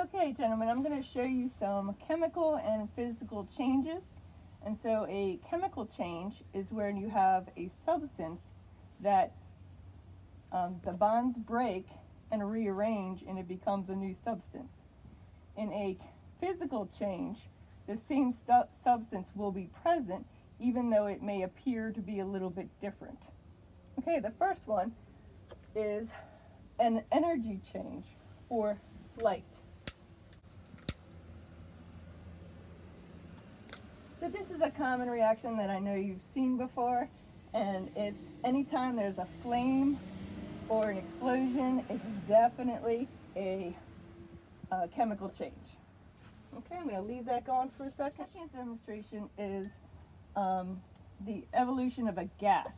Okay, gentlemen, I'm going to show you some chemical and physical changes. And so a chemical change is where you have a substance that the bonds break and rearrange and it becomes a new substance. In a physical change, the same substance will be present even though it may appear to be a little bit different. Okay, the first one is an energy change or light. So this is a common reaction that I know you've seen before, and it's anytime there's a flame or an explosion, it's definitely a chemical change. Okay, I'm going to leave that going for a second. Second demonstration is the evolution of a gas.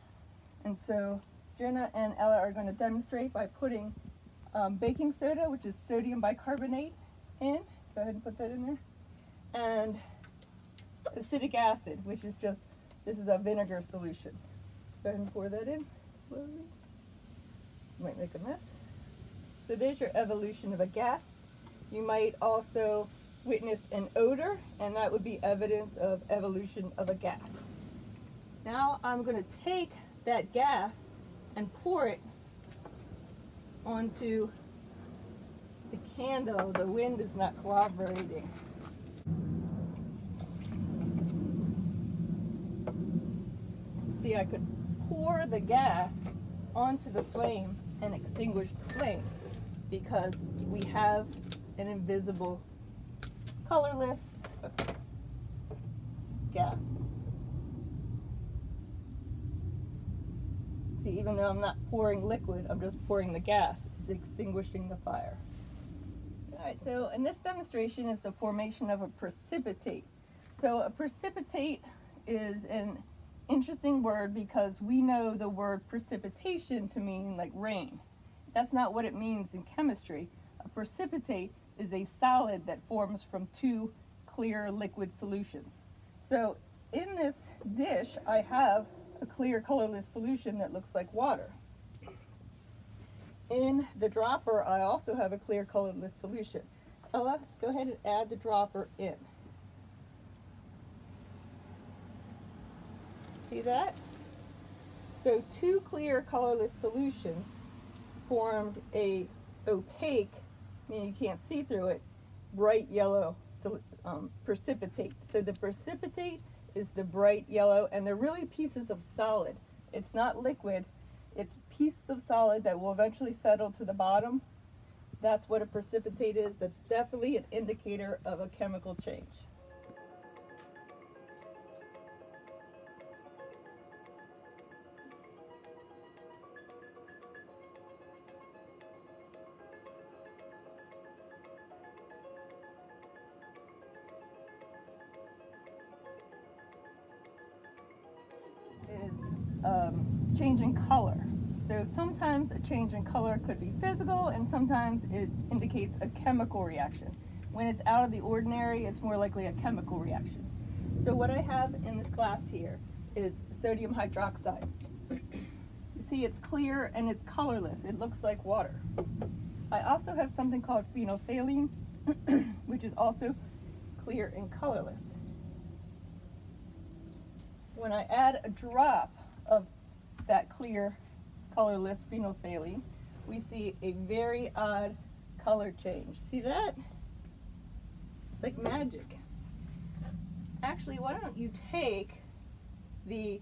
And so Jenna and Ella are going to demonstrate by putting baking soda, which is sodium bicarbonate, in. Go ahead and put that in there. And acetic acid, which is just, this is a vinegar solution. Go ahead and pour that in slowly. You might make a mess. So there's your evolution of a gas. You might also witness an odor, and that would be evidence of evolution of a gas. Now I'm going to take that gas and pour it onto the candle. The wind is not cooperating. See, I could pour the gas onto the flame and extinguish the flame because we have an invisible, colorless gas. See, even though I'm not pouring liquid, I'm just pouring the gas. It's extinguishing the fire. Alright, so in this demonstration is the formation of a precipitate. So a precipitate is an interesting word because we know the word precipitation to mean like rain. That's not what it means in chemistry. A precipitate is a solid that forms from two clear liquid solutions. So in this dish I have a clear colorless solution that looks like water. In the dropper I also have a clear colorless solution. Ella, go ahead and add the dropper in. See that? So two clear colorless solutions formed a opaque, meaning you can't see through it, bright yellow precipitate. So the precipitate is the bright yellow, and they're really pieces of solid. It's not liquid, it's pieces of solid that will eventually settle to the bottom. That's what a precipitate is. That's definitely an indicator of a chemical change. Is change in color. So sometimes a change in color could be physical and sometimes it indicates a chemical reaction. When it's out of the ordinary, it's more likely a chemical reaction. So what I have in this glass here is sodium hydroxide. You see, it's clear and it's colorless. It looks like water. I also have something called phenolphthalein, which is also clear and colorless. When I add a drop of that clear, colorless phenolphthalein, we see a very odd color change. See that? It's like magic. Actually, why don't you take the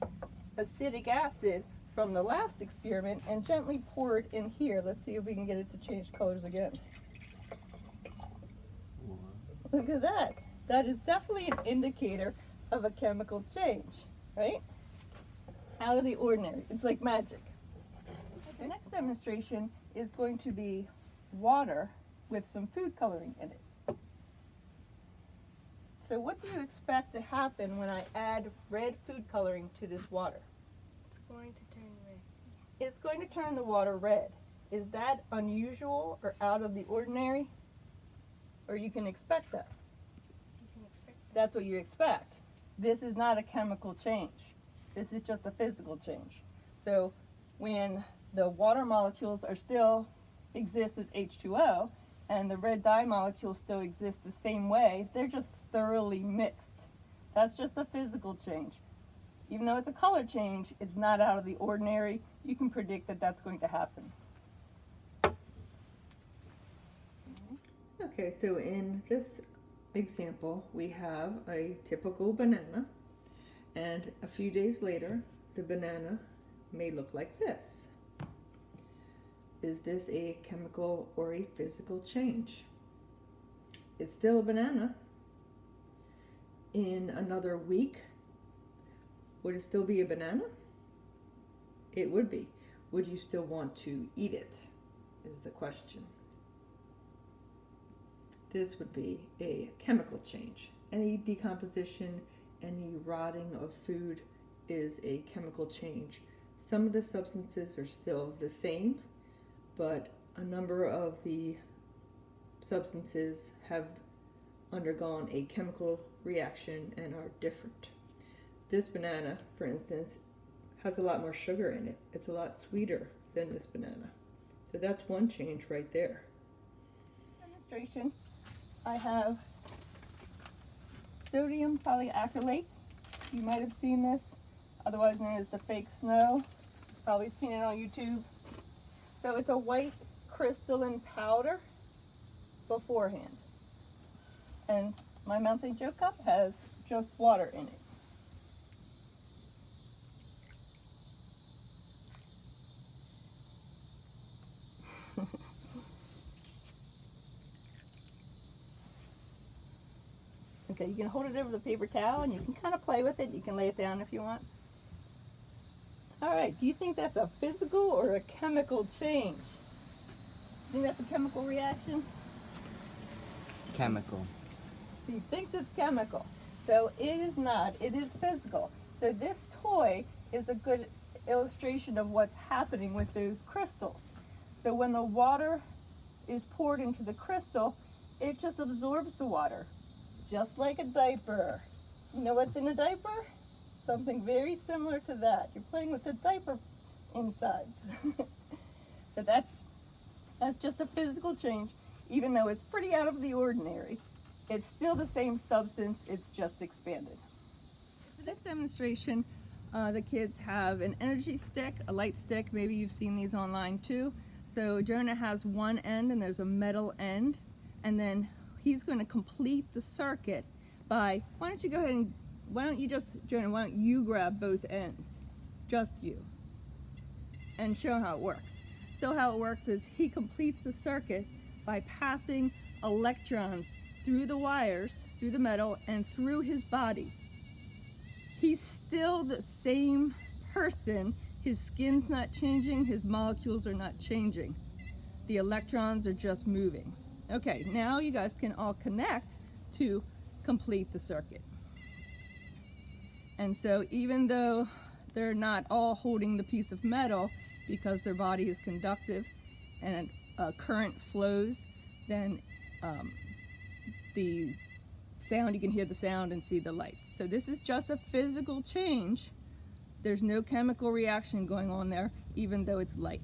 acetic acid from the last experiment and gently pour it in here. Let's see if we can get it to change colors again. Look at that. That is definitely an indicator of a chemical change, right? Out of the ordinary. It's like magic. The next demonstration is going to be water with some food coloring in it. So what do you expect to happen when I add red food coloring to this water? It's going to turn red. It's going to turn the water red. Is that unusual or out of the ordinary? Or you can expect that? You can expect that. That's what you expect. This is not a chemical change. This is just a physical change. So when the water molecules are still exist as H2O and the red dye molecules still exist the same way. They're just thoroughly mixed. That's just a physical change. Even though it's a color change, it's not out of the ordinary. You can predict that that's going to happen. Okay, so in this example, we have a typical banana, and a few days later, the banana may look like this. Is this a chemical or a physical change? It's still a banana. In another week, would it still be a banana? It would be. Would you still want to eat it, is the question. This would be a chemical change. Any decomposition, any rotting of food is a chemical change. Some of the substances are still the same, but a number of the substances have undergone a chemical reaction and are different. This banana, for instance, has a lot more sugar in it. It's a lot sweeter than this banana. So that's one change right there. Demonstration. I have sodium polyacrylate. You might have seen this, otherwise known as the fake snow. Probably seen it on YouTube. So it's a white crystalline powder beforehand. And my Mountain Dew cup has just water in it. Okay, you can hold it over the paper towel and you can kind of play with it. You can lay it down if you want. All right, do you think that's a physical or a chemical change? Think that's a chemical reaction? Chemical. He thinks it's chemical. So it is not, it is physical. So this toy is a good illustration of what's happening with those crystals. So when the water is poured into the crystal, it just absorbs the water. Just like a diaper. You know what's in a diaper? Something very similar to that. You're playing with the diaper insides. So that's just a physical change. Even though it's pretty out of the ordinary, it's still the same substance, it's just expanded. For this demonstration, the kids have an energy stick, a light stick. Maybe you've seen these online too. So Jonah has one end and there's a metal end, and then he's going to complete the circuit by, why don't you go ahead and, Jonah, why don't you grab both ends? Just you. And show how it works. So how it works is he completes the circuit by passing electrons through the wires, through the metal, and through his body. He's still the same person. His skin's not changing, his molecules are not changing. The electrons are just moving. Okay, now you guys can all connect to complete the circuit. And so even though they're not all holding the piece of metal, because their body is conductive and current flows, then the sound, you can hear the sound and see the lights. So this is just a physical change. There's no chemical reaction going on there, even though it's light.